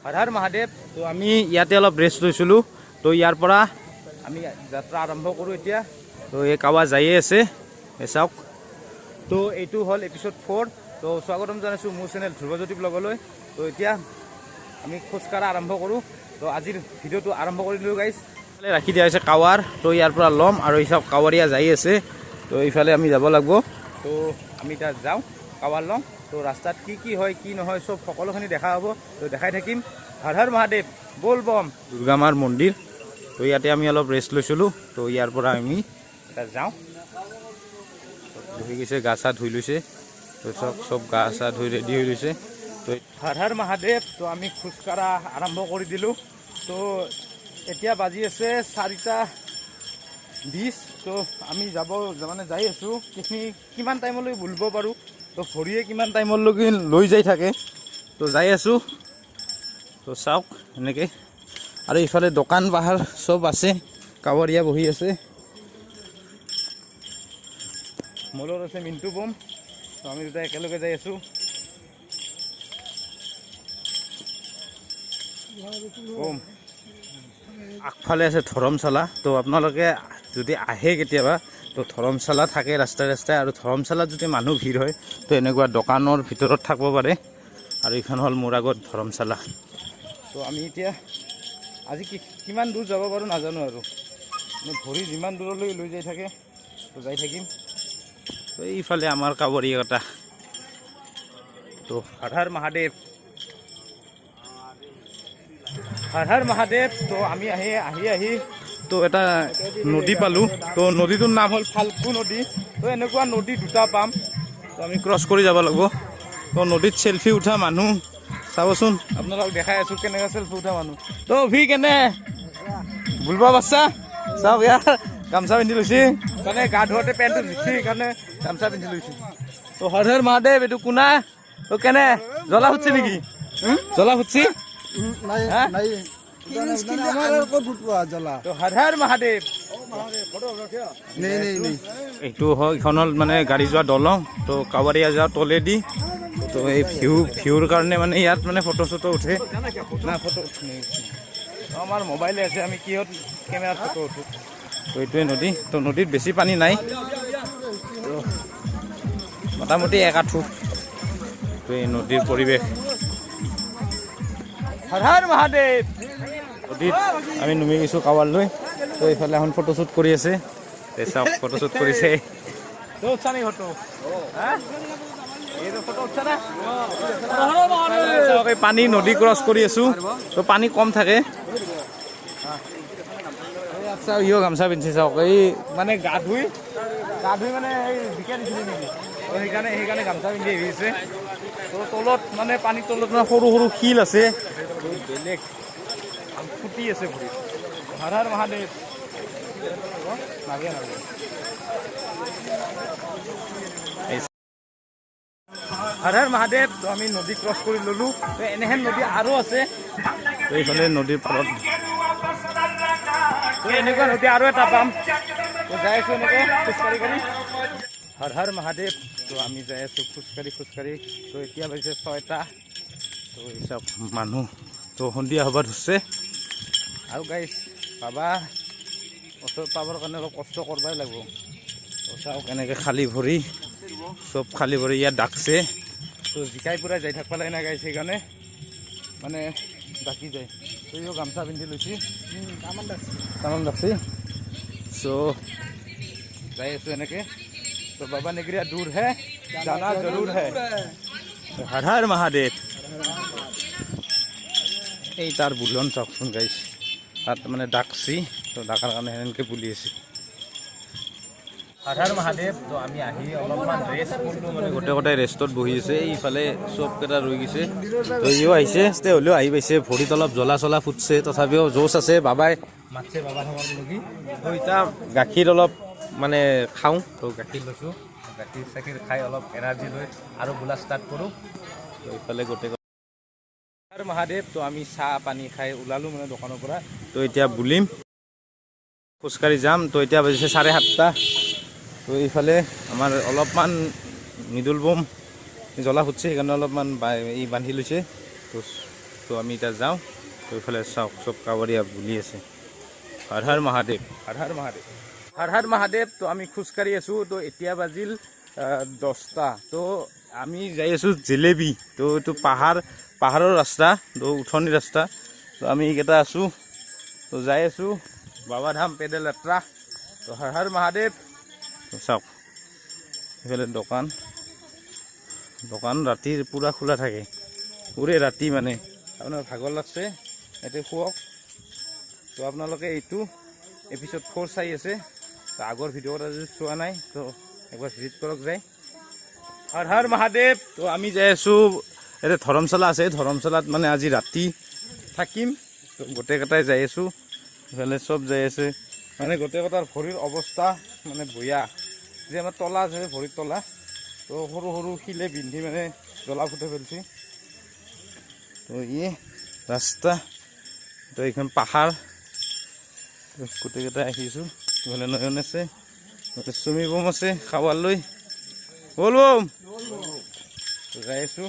হৰ হৰ মহাদেৱ। তো আমি ইয়াতে অলপ ৰেষ্ট লৈছিলোঁ। তো ইয়াৰ পৰা আমি যাত্ৰা আৰম্ভ কৰোঁ এতিয়া। তো এই কাৱা যায়ে আছে চাওক। তো এইটো হ'ল এপিছড 4। তো স্বাগতম জনাইছোঁ মোৰ চেনেল ধ্ৰুৱজ্যোতি ব্লগলৈ। তো এতিয়া আমি খোজকাঢ়া আৰম্ভ কৰোঁ। তো আজিৰ ভিডিঅ'টো আৰম্ভ কৰি দিলোঁ গাইজ। ৰাখি দিয়া হৈছে কাৱাৰ। তো ইয়াৰ পৰা ল'ম আৰু এই চব কাৱাৰীয়া যাই আছে। তো এইফালে আমি যাব লাগিব। তো আমি এতিয়া যাওঁ কাৱাৰ ল'ম। তো ৰাস্তাত কি হয় কি নহয় চব সকলোখিনি দেখা হ'ব। তো দেখাই থাকিম। হৰ হৰ মহাদেৱ বল বম। দুৰ্গা মাৰ মন্দিৰ। তো ইয়াতে আমি অলপ ৰেষ্ট লৈছিলোঁ। তো ইয়াৰ পৰা আমি এতিয়া যাওঁ। বহি গৈছে গা চা ধুই লৈছে। তো চব গা চা ধুই ৰেডি হৈ লৈছে। তো হৰ হৰ মহাদেৱ। তো আমি খোজকাঢ়া আৰম্ভ কৰি দিলোঁ। তো এতিয়া বাজি আছে 4:20। তো আমি যাই আছোঁ। কিমান টাইমলৈ বুলিব পাৰোঁ। তো ভৰিয়ে কিমান টাইমলৈকে লৈ যাই থাকে। তো যাই আছোঁ। তো চাওক এনেকৈ আৰু ইফালে দোকান পাহাৰ চব আছে। কাৱৰীয়া বহি আছে। মলত আছে মিণ্টু বম। তো আমি দুটা একেলগে যাই আছোঁ। আগফালে আছে ধৰমশালা। তো আপোনালোকে যদি আহে কেতিয়াবা তো ধৰমশালা থাকে ৰাস্তাই ৰাস্তাই। আৰু ধৰমশালাত যদি মানুহ ভিৰ হয় তো এনেকুৱা দোকানৰ ভিতৰত থাকিব পাৰে। আৰু এইখন হ'ল মোৰ আগত ধৰমশালা। তো আমি এতিয়া আজি কিমান দূৰ যাব পাৰোঁ নাজানো। আৰু ভৰি যিমান দূৰলৈ লৈ যাই থাকে তো যাই থাকিম। তো এইফালে আমাৰ কাৱৰীয়া এটা। তো হৰ হৰ মহাদেৱ হৰ হৰ মহাদেৱ। তো আমি আহি তো এটা নদী পালোঁ। তো নদীটোৰ নাম হ'ল ফাল্গু নদী। তো এনেকুৱা নদী দুটা পাম। তো আমি ক্ৰছ কৰি যাব লাগিব। তো নদীত চেল্ফি উঠা মানুহ চাবচোন। আপোনালোকক দেখাই আছোঁ কেনেকৈ চেল্ফি উঠা মানুহ। তো ভি কেনে বুলব বাচ্চা চাওক ইয়াৰ গামোচা পিন্ধি লৈছে। মানে গা ধোৱাতে পেণ্টটো ধুইছে সেইকাৰণে গামোচা পিন্ধি লৈছে। তো হৰ হৰ মহাদেৱ। এইটো কোনা। তো কেনে জ্বলা ফুটছে নেকি? জ্বলা ফুটছি হৰ হৰ মহাদেৱ। এইটো হয় এইখন হ'ল মানে গাড়ী যোৱা দলং। তো কাৱাৰীয়া যোৱা তলেদি। তো এই ভিউৰ কাৰণে মানে ইয়াত মানে ফটো চটো উঠে না। ফটো আমাৰ মোবাইলে আছে। আমি কিহত কেমেৰাত ফটো উঠোঁ। তো এইটোৱে নদী। তো নদীত বেছি পানী নাই। তো মোটামুটি 1 আঁঠু। তো এই নদীৰ পৰিৱেশ। হৰ হৰ মহাদেৱ। নদীত আমি নুমি গৈছোঁ কাৱাৰলৈ। তো এইফালে এখন ফটোশ্বুট কৰি আছে। চাওক ফটোশ্বুট কৰিছে। তো উঠছা নি ফটো? ফটো উঠছা না? এই পানী নদী ক্ৰছ কৰি আছোঁ। তো পানী কম থাকে। চাওক ইও গামোচা পিন্ধিছে চাওক। এই মানে গা ধুই মানে এই জিকা দিছিলে নেকি? তো সেইকাৰণে গামোচা পিন্ধি আহিছে। তো তলত মানে পানীৰ তলত মানে সৰু সৰু শিল আছে। বেলেগ ফুটি আছে ভৰিত। হৰ হৰ মহাদেৱ। হৰ হৰ মহাদেৱ। তো আমি নদী ক্ৰছ কৰি ল'লোঁ। তো এনেহেন নদী আৰু আছে। তো এইফালে নদীৰ পাৰত তো এনেকুৱা নদী আৰু এটা পাম। তো যাই আছোঁ এনেকৈ খোজকাঢ়ি। হৰ হৰ মহাদেৱ। তো আমি যাই আছোঁ খোজকাঢ়ি। তো এতিয়া বাজিছে 6টা। তো এই চব মানুহ তো সন্ধিয়া হ'ব ধৰিছে। আৰু গাইজ বাবা ওচৰত পাবৰ কাৰণে অলপ কষ্ট কৰিবই লাগিব। তো চাওক এনেকৈ খালী ভৰি চব খালী ভৰি ইয়াত ডাকছে। তো জিকাই পুৰাই যাই থাকিব লাগে না গাইজ। সেইকাৰণে মানে ডাকি যায়। তো ইও গামোচা পিন্ধি লৈছে। তামাম ডাকছে। চ' যাই আছোঁ এনেকৈ। তো বাবা নিগৰিয়া দূৰ হে জানা জৰুৰ হে। হৰ হৰ মহাদেৱ। এই তাৰ বুলন চাওকচোন গাইছ। তাত মানে ডাকছি। তো ডাকাৰ কাৰণে সেনেকৈ বুলি আছে। হৰ হৰ মহাদেৱ। তো আমি আহি অলপমান ৰেষ্ট কৰিলোঁ। মানে গোটেই ৰেষ্টত বহি আছে। এইফালে চবকেইটা ৰৈ গৈছে। তো ইও আহিছে। তে হ'লেও আহি পাইছে। ভৰিত অলপ জ্বলা চলা ফুটছে। তথাপিও জোচ আছে। বাবাই মাতছে বাবা খাবৰ লাগি। তো এতিয়া গাখীৰ অলপ মানে খাওঁ। তো গাখীৰ লৈছোঁ। গাখীৰ খাই অলপ এনাৰ্জি লৈ আৰু বোলা ষ্টাৰ্ট কৰোঁ। তো এইফালে গোটেই হৰ মহাদেৱ। তো আমি চাহ পানী খাই ওলালোঁ মানে দোকানৰ পৰা। তো এতিয়া বুলিম খোজকাঢ়ি যাম। তো এতিয়া বাজিছে 7:30। তো এইফালে আমাৰ অলপমান মৃদুল বম জ্বলা ফুটছে। সেইকাৰণে অলপমান বান্ধি লৈছে। তো তো আমি এতিয়া যাওঁ। তো এইফালে চাওক চব কাৱৰীয়া বুলি আছে। হৰ হৰ মহাদেৱ, হৰ হৰ মহাদেৱ, হৰ হৰ মহাদেৱ। তো আমি খোজকাঢ়ি আছোঁ। তো এতিয়া বাজিল 10টা। তো আমি যাই আছোঁ জেলেবী। তো এইটো পাহাৰৰ ৰাস্তা, তো উঠনি ৰাস্তা। তো আমি এইকেইটা আছোঁ, তো যাই আছোঁ বাবাধাম পেডেল যাত্ৰা। তো হৰ হৰ মহাদেৱ। তো চাওক এইফালে দোকান ৰাতিৰ পূৰা খোলা থাকে, পুৰে ৰাতি মানে। আপোনাৰ ভাগৰ লাগছে ইয়াতে শুৱক। তো আপোনালোকে এইটো এপিছড 4 চাই আছে। তো আগৰ ভিডিঅ'টা যদি চোৱা নাই তো একবাৰ ভিজিট কৰক যায়। হৰ হৰ মহাদেৱ। তো আমি যাই আছোঁ, ইয়াতে ধৰমশালা আছে। ধৰমশালাত মানে আজি ৰাতি থাকিম। তো গোটেইকেইটাই যাই আছোঁ, এইফালে চব যাই আছে। মানে গোটেইকেইটাৰ ভৰিৰ অৱস্থা মানে বয়া। যে আমাৰ তলা আছে ভৰিৰ তলা, তো সৰু সৰু শিলে পিন্ধি মানে জ্বলা ফুটে পেলছি। তো ৰাস্তা, তো এইখন পাহাৰ। গোটেইকেইটাই আহিছোঁ। এইফালে নয়ন আছে, চুমি বম আছে খাবালৈ। বল বম যাই আছোঁ।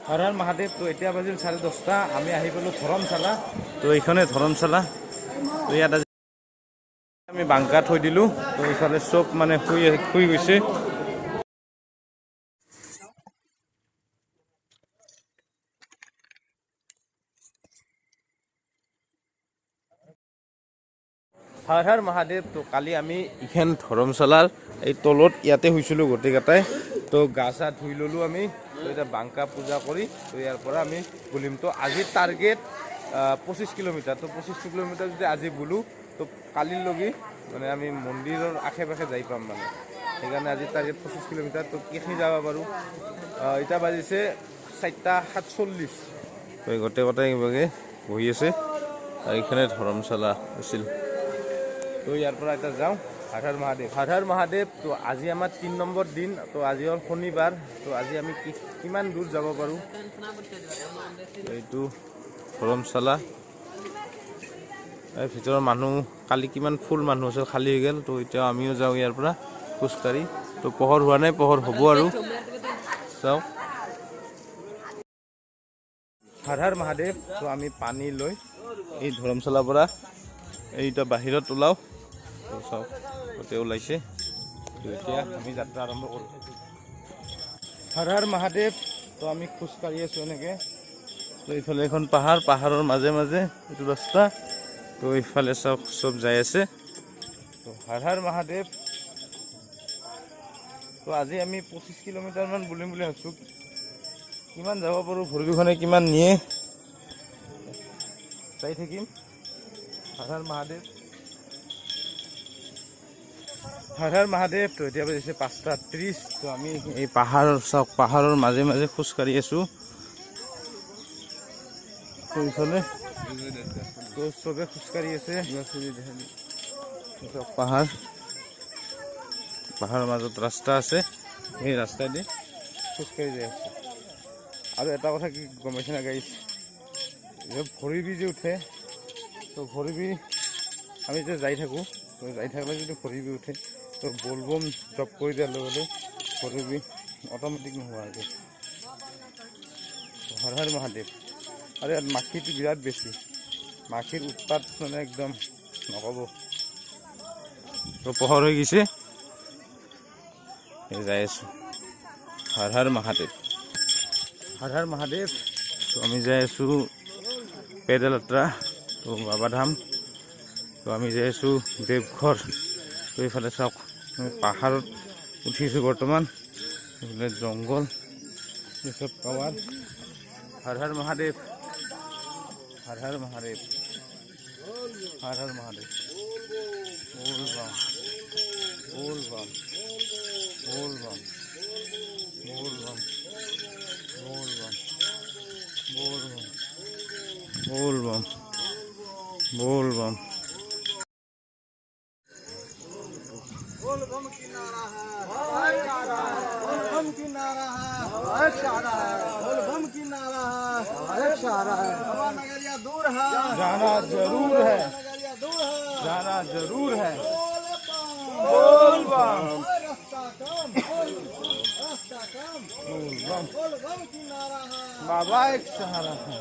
হৰ হৰ মহাদেৱ। তো এতিয়া বাজিল 10:30। আমি আহি পালোঁ ধৰমশালা। তো এইখনে ধৰমশালা। তো ইয়াত আজি আমি বাংকা থৈ দিলোঁ। তো এইফালে চব মানে শুই গৈছে। হৰ হৰ মহাদেৱ। তো কালি আমি এইখন ধৰমশালাৰ এই তলত ইয়াতে শুইছিলোঁ গোটেইকেইটাই। তো গা চা ধুই ল'লোঁ আমি। তো এতিয়া বাংকা পূজা কৰি তো ইয়াৰ পৰা আমি বুলিম। তো আজিৰ টাৰ্গেট 25 কিলোমিটাৰ। তো 25 কিলোমিটাৰ যদি আজি বোলোঁ তো কালিলৈকে মানে আমি মন্দিৰৰ আশে পাশে যাই পাম মানে। সেইকাৰণে আজিৰ টাৰ্গেট 25 কিলোমিটাৰ। তো কেইখিনি যাব পাৰোঁ। এতিয়া বাজিছে 4:47। তো এই গোটেইকেইটাই কিবাকৈ বহি আছে। এইখানে ধৰমশালা আছিল। তো ইয়াৰ পৰা এতিয়া যাওঁ হৰ হৰ মহাদেৱ, হৰ হৰ মহাদেৱ। তো আজি আমাৰ 3 নম্বৰ দিন। তো আজি হ'ল শনিবাৰ। তো আজি আমি কিমান দূৰ যাব পাৰোঁ। এইটো ধৰমশালা, এই ভিতৰৰ মানুহ কালি কিমান ফুল মানুহ আছিল, খালী হৈ গ'ল। তো এতিয়া আমিও যাওঁ ইয়াৰ পৰা খোজকাঢ়ি। তো পোহৰ হোৱা নাই, পোহৰ হ'ব আৰু চাওক। হৰ হৰ মহাদেৱ। তো আমি পানী লৈ এই ধৰমশালাৰ পৰা এইটা বাহিৰত ওলাওঁ। তো চাওক গোটেই ওলাইছে। তো এতিয়া আমি যাত্ৰা আৰম্ভ কৰোঁ। হৰ হৰ মহাদেৱ। তো আমি খোজকাঢ়ি আছোঁ এনেকৈ। তো এইফালে এখন পাহাৰৰ মাজে মাজে এইটো ৰাস্তা। তো এইফালে চাওক চব যাই আছে। তো হৰ হৰ মহাদেৱ। তো আজি আমি 25 কিলোমিটাৰমান বুলিম বুলি ভাবিছোঁ। কিমান যাব পাৰোঁ, ভৰিখনে কিমান নিয়ে চাই থাকিম। হৰ হৰ মহাদেৱ, হৰ হৰ মহাদেৱ। তো এতিয়া বাজিছে 5:30। তো আমি এই চাওক পাহাৰৰ মাজে মাজে খোজকাঢ়ি আছোঁ। তো এইফালে তো চবে খোজকাঢ়ি আছে। পাহাৰৰ মাজত ৰাস্তা আছে, সেই ৰাস্তাইদি খোজকাঢ়ি যাই আছে। আৰু এটা কথা কি গম পাইছে না গাইছ, ভৰি বি যে উঠে, তো ভৰি বি আমি যে যাই থাকোঁ, তো যাই থাকিলে যদি ভৰি বি উঠে তো বলবম জব কৰি দিয়াৰ লগে লগে ভৰি বি অট'মেটিক নোহোৱা হৈ যায়। হৰ হৰ মহাদেৱ। আৰু ইয়াত মাখিটো বিৰাট বেছি, মাখিৰ উৎপাত মানে একদম নক'ব। তো পোহৰ হৈ গৈছে, যাই আছোঁ। হৰ হৰ মহাদেৱ, হৰ হৰ মহাদেৱ। তো আমি যাই আছোঁ পেডেল যাত্ৰা, তো বাবাধাম। তো আমি যাই আছোঁ দেৱঘৰ। তো এইফালে চাওক আমি পাহাৰত উঠিছোঁ বৰ্তমান। এইফালে জংঘল, এইচব পাৱাৰ। হৰ হৰ মহাদেৱ, হৰ হৰ মহাদেৱ, হৰ হৰ মহাদেৱ। বল বাম, বল বাম, বল বাম, বল বাম, বল বাম, বল বাম, বল বাম, বল বাম। बोल बम की नारा है, बोल बम की नारा है, बोल बम की नारा है, नगरिया दूर है, जाना जरूर है, जाना जरूर है। बोल बम, रास्ता कम, बाबा एक सहारा है,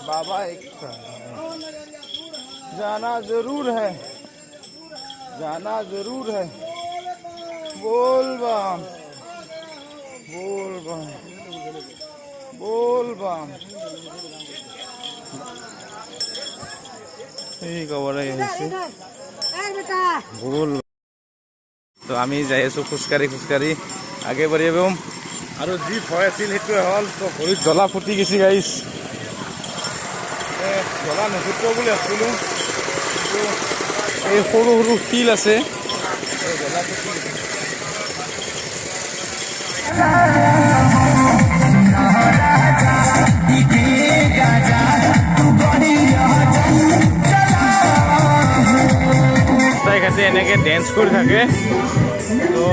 बाबा एक सहारा है। जाना जरूर है, जाना जरूर है। बोल बम, बोल बम, बोल बम। ঠিক আছে ভুল। তো আমি যাই আছোঁ খোজকাঢ়ি খোজকাঢ়ি আগে বাঢ়ি যাম। আৰু যি ভয় আছিল সেইটোৱে হ'ল। তো ভৰিত জ্বলা ফুটি গৈছে গাইছ। জ্বলা নুফুটিব বুলি ভাবিছিলোঁ, কিন্তু এই সৰু সৰু শিল আছে, জ্বলা ফুটি গৈছে। ঘাটে এনেকৈ ডেন্স কৰি থাকে। তো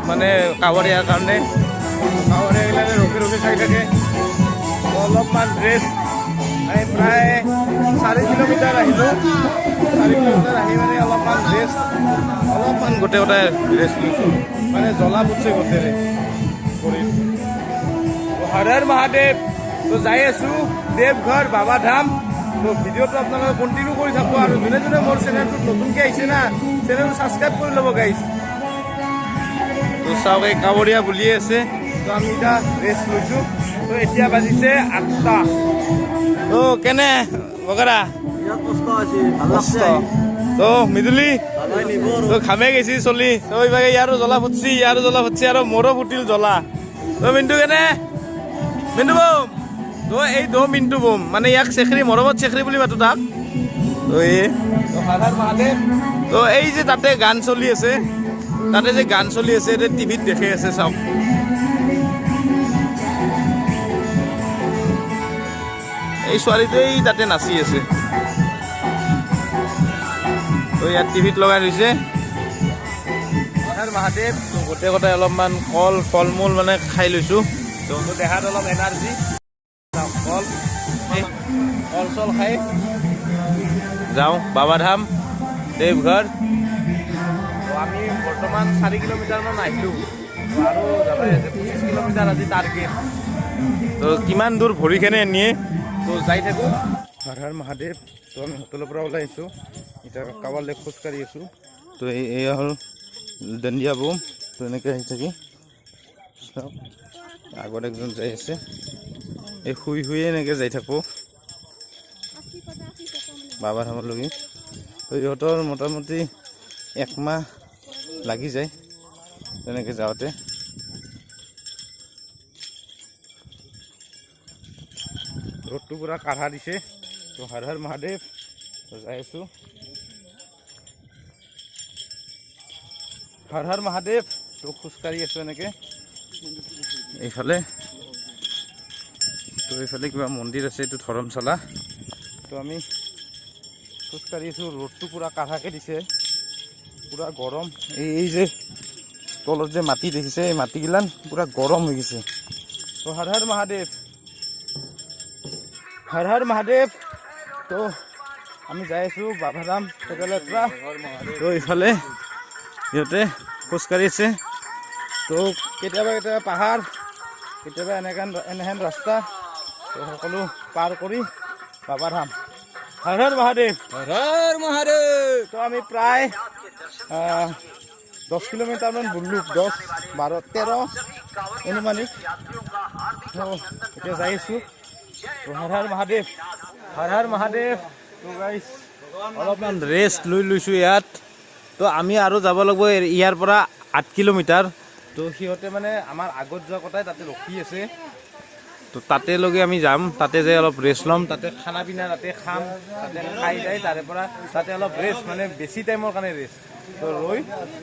মানে কাৱৰীয়াৰ কাৰণে কাৱৰীয়াবিলাকে ৰখি ৰখি চাই থাকে। তো অলপমান ৰেষ্ট, আমি প্ৰায় 4 কিলোমিটাৰ আহিলোঁ। 4 কিলোমিটাৰ আহি মানে অলপমান ৰেষ্ট, অলপমান গোটেই ৰেষ্ট লৈছোঁ। মানে জ্বলা পুটছে গোটেইৰে শৰীৰ। হৰ হৰ মহাদেৱ। তো যাই আছোঁ দেৱঘৰ বাবা ধাম। তো ভিডিঅ'টো আপোনালোকে কণ্টিনিউ কৰি থাকব। আৰু যোনে যোনে মোৰ চেনেলটোত নতুনকৈ আহিছে না, চেনেলটো ছাবস্ক্ৰাইব কৰি ল'ব গাইছ। তো চাওক এই কাৱৰীয়া বুলিয়ে আছে। তো আমি এতিয়া ৰেষ্ট লৈছোঁ। তো এতিয়া বাজিছে 8টা। তো কেনে বগৰা কষ্ট? তো মিদুলি তো ঘামে গেছি চলি। তো এইভাগে ইয়াৰো জ্বলা ফুটছি, ইয়াৰো জ্বলা ফুটছি, আৰু মোৰো ফুটিল জ্বলা। তো মিণ্টু কেনে? মিণ্টু বম। তো এই মিণ্টু বম, মানে ইয়াক চেখৰি, মৰমত চেখৰি বুলি মাতো তাক। তো তো এই যে তাতে গান চলি আছে, তাতে যে গান চলি আছে, টিভিত দেখি আছে চাওক। এই ছোৱালীটোৱেই তাতে নাচি আছে। তো ইয়াত টিভিত লগাই দিছে মহাদেৱ। তো গোটেই গোটেই অলপমান কল ফল মূল মানে খাই লৈছোঁ। তো দেহাত অলপ এনাৰ্জি। কল কল চল খাই যাওঁ বাবাধাম দেৱঘৰ। তো আমি বৰ্তমান 4 কিলোমিটাৰমান আহিলোঁ। তো আৰু যাবাই আছে 25 কিলোমিটাৰ আজি টাৰ্গেট। তো কিমান দূৰ ভৰিখনে নিয়ে, তো যাই থাকোঁ। হৰ হৰ মহাদেৱ। তো আমি হোটেলৰ পৰা ওলাই আহিছোঁ, এতিয়া কাবালৈ খোজকাঢ়ি আছোঁ। তো এয়া হ'ল দাণ্ডিয়া বম। তো এনেকৈ আহি থাকি আগত একজন যাই আছে, এই শুই শুয়ে এনেকৈ যাই থাকোঁ বাবা ধামলৈকে। তো ইহঁতৰ মোটামুটি 1 মাহ লাগি যায় তেনেকৈ যাওঁতে। ৰ'দটো পূৰা কাঢ়া দিছে। তো হৰ হৰ মহাদেৱ। তো যাই আছোঁ হৰ হৰ মহাদেৱ। তো খোজকাঢ়ি আছোঁ এনেকৈ এইফালে। তো এইফালে কিবা মন্দিৰ আছে, এইটো ধৰমশালা। তো আমি খোজকাঢ়ি আছোঁ। ৰ'দটো পূৰা কাঢ়াকৈ দিছে, পূৰা গৰম। এই যে তলত যে মাটি দেখিছে, এই মাটিগিলান পূৰা গৰম হৈ গৈছে। তো হৰ হৰ মহাদেৱ, হৰ হৰ মহাদেৱ। তো আমি যাই আছোঁ বাবাধাম পৰা। তো এইফালে সিহঁতে খোজকাঢ়ি আছে। তো কেতিয়াবা কেতিয়াবা পাহাৰ, কেতিয়াবা এনেহেন ৰাস্তা। তো সকলো পাৰ কৰি বাবাধাম। হৰ হৰ মহাদেৱ, হৰ হৰ মহাদেৱ। তো আমি প্ৰায় 10 কিলোমিটাৰমান বুলিলোঁ, 10, 12, 13 অনুমানিক। তো এতিয়া যাই আছোঁ। তো হৰ হৰ মহাদেৱ, হৰ হৰ মহাদেৱ। তো গাইছ অলপমান ৰেষ্ট লৈছোঁ ইয়াত। তো আমি আৰু যাব লাগিব ইয়াৰ পৰা 8 কিলোমিটাৰ। তো সিহঁতে মানে আমাৰ আগত যোৱা কথাই তাতে ৰখি আছে। তো তাতে লগে আমি যাম, তাতে যাই অলপ ৰেষ্ট ল'ম। তাতে খানা পিনা তাতে খাম, তাতে খাই যায় তাৰে পৰা তাতে অলপ ৰেষ্ট, মানে বেছি টাইমৰ কাৰণে ৰেষ্ট। তো ৰৈ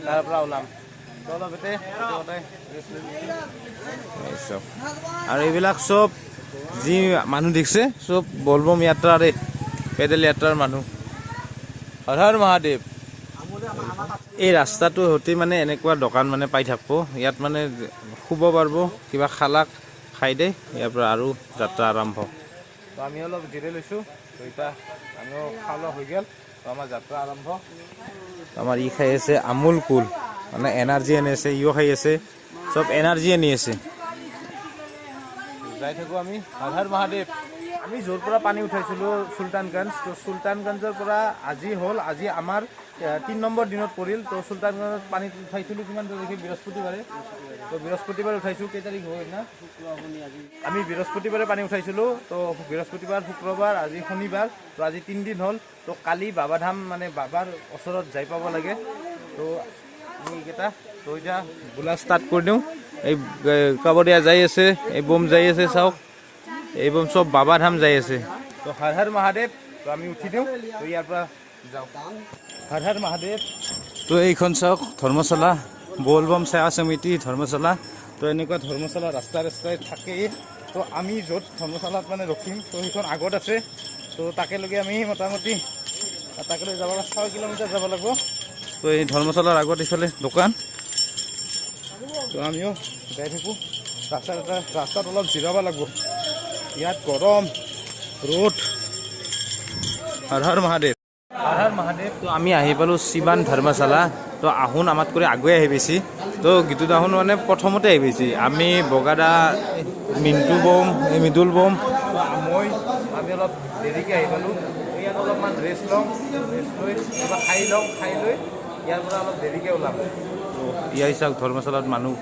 তাৰ পৰা ওলাম। তো অলপ ৰেষ্ট চব। আৰু এইবিলাক চব যি মানুহ দেখিছে চব বলবম যাত্ৰাৰে, পেডেল যাত্ৰাৰ মানুহ। হৰ হৰ মহাদেৱ। এই ৰাস্তাটো সৈতে মানে এনেকুৱা দোকান মানে পাই থাকব। ইয়াত মানে শুব পাৰিব, কিবা খালাক খাই দে, ইয়াৰ পৰা আৰু যাত্ৰা আৰম্ভ। তো আমি অলপ জিৰাই লৈছোঁ। তো এতিয়া আমিও খাওয়া হৈ গ'ল। তো আমাৰ যাত্ৰা আৰম্ভ। আমাৰ ই খাই আছে আমুল কুল, মানে এনাৰ্জি আনি আছে। ইও খাই আছে চব এনাৰ্জি আনি আছে যাই থাকোঁ আমি হৰ হৰ মহাদেৱ আমি য'ৰ পৰা পানী উঠাইছিলোঁ চুলতানগঞ্জ তো চুলতানগঞ্জৰ পৰা আজি আমাৰ 3 নম্বৰ দিনত পৰিল তো চুলতানগঞ্জত পানী উঠাইছিলোঁ কিমান তাৰিখে বৃহস্পতিবাৰে তো বৃহস্পতিবাৰে উঠাইছোঁ কেই তাৰিখ হয় না আমি বৃহস্পতিবাৰে পানী উঠাইছিলোঁ তো বৃহস্পতিবাৰ শুক্ৰবাৰ আজি শনিবাৰ তো আজি 3 দিন হ'ল তো কালি বাবাধাম মানে বাবাৰ ওচৰত যাই পাব লাগে তো আমি এইকেইটা তো এতিয়া বোলা ষ্টাৰ্ট কৰি দিওঁ এই কাবৰীয়া যাই আছে এই বোম যাই আছে চাওক এই বোম চব বাবাধাম যাই আছে তো হৰ হৰ মহাদেৱ তো আমি উঠি দিওঁ তো ইয়াৰ পৰা যাওঁ হৰ হৰ মহাদেৱ তো এইখন চাওক ধৰ্মশালা বলবম সেৱা সমিতি ধৰ্মশালা তো এনেকুৱা ধৰ্মশালা ৰাস্তাই থাকেই তো আমি য'ত ধৰ্মশালাত মানে ৰখিম তো সেইখন আগত আছে তো তাকেলৈকে আমি মোটামুটি তাকেলৈ যাব 6 কিলোমিটাৰ যাব লাগিব তো এই ধৰ্মশালাৰ আগত এইফালে দোকান তো আমিও যাই থাকোঁ ৰাস্তাত অলপ জিৰাব লাগিব ইয়াত গৰম ৰ'দ হৰ হৰ মহাদেৱ হৰ হৰ মহাদেৱ তো আমি আহি পালোঁ শিৱান ধৰ্মশালা তো আহোন আমাত কৰি আগুৱাই আহি পাইছি তো গীতুত আহোন মানে প্ৰথমতে আহি পাইছি আমি বগাদা মিণ্টু বম মৃদুল বম আমি অলপ দেৰিকৈ আহি পালোঁ ইয়াত অলপমান ৰেষ্ট লওঁ ৰেষ্ট লৈ কিবা খাই লৈ ইয়াৰ পৰা অলপ দেৰিকৈ ওলাম তো ইয়াৰ চাওক ধৰ্মশালাত মানুহ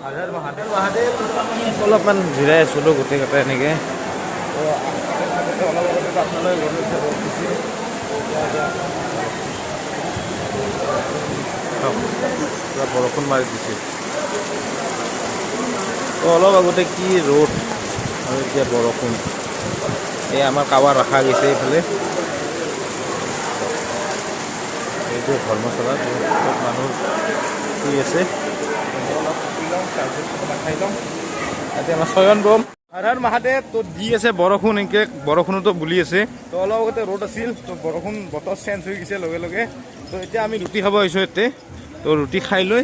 হৰ হৰ মহাদেৱ অলপমান জিৰাই আছিলোঁ গোটেইকেইটা এনেকৈ অলপ আগতে আপোনালৈ পুৰা বৰষুণ মাৰি দিছে তো অলপ আগতে কি ৰ'দ আৰু এতিয়া বৰষুণ এই আমাৰ কাৱাৰ ৰখা গৈছে এইফালে এইটো ধৰ্মশালাত চব মানুহ শুই আছে ইয়াতে আমাৰ চয়ন বম হৰ হৰ মহাদেৱ তো দি আছে বৰষুণ এনেকৈ বৰষুণতো বুলি আছে তো অলপ আগতে ৰ'দ আছিল তো বৰষুণ বতৰ চেঞ্জ হৈ গৈছে লগে লগে তো এতিয়া আমি ৰুটি খাব আহিছোঁ ইয়াতে তো ৰুটি খাই লৈ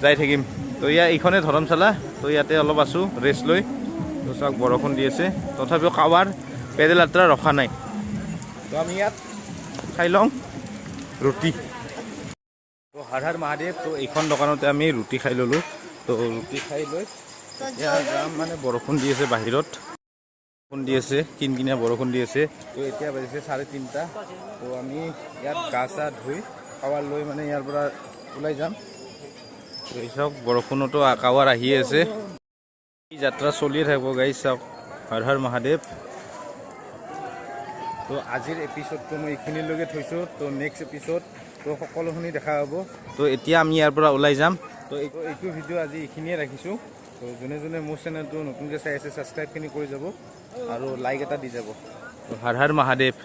যাই থাকিম তো এইখনে ধৰ্মশালা তো ইয়াতে অলপ আছোঁ ৰেষ্ট লৈ তো চাওক বৰষুণ দি আছে তথাপিও কাৱাৰ পেডেল যাত্ৰা ৰখা নাই তো আমি ইয়াত খাই লওঁ ৰুটি তো হৰ হৰ মহাদেৱ তো এইখন দোকানতে আমি ৰুটি খাই ল'লোঁ তো ৰুটি খাই লৈ এতিয়া যাম মানে বৰষুণ দি আছে বাহিৰত বৰষুণ দি আছে কিনকিনীয়া বৰষুণ দি আছে তো এতিয়া বাজিছে 3:30 তো আমি ইয়াত গা চা ধুই কাৱাৰ লৈ মানে ইয়াৰ পৰা ওলাই যাম তো এই চাওক বৰষুণতো কাৱাৰ আহি আছে এই যাত্ৰা চলিয়ে থাকিব গাইজ চাওক হৰ হৰ মহাদেৱ তো আজিৰ এপিছডটো মই এইখিনিলৈকে থৈছোঁ তো নেক্সট এপিছড তো সকলোখিনি দেখা হ'ব তো এতিয়া আমি ইয়াৰ পৰা ওলাই যাম তো এইটো ভিডিঅ' আজি এইখিনিয়ে ৰাখিছোঁ তো যোনে যোনে মোৰ চেনেলটো নতুনকৈ চাই আছে ছাবস্ক্ৰাইবখিনি কৰি যাব আৰু লাইক এটা দি যাব তো হৰ হৰ মহাদেৱ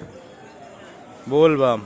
বল বাম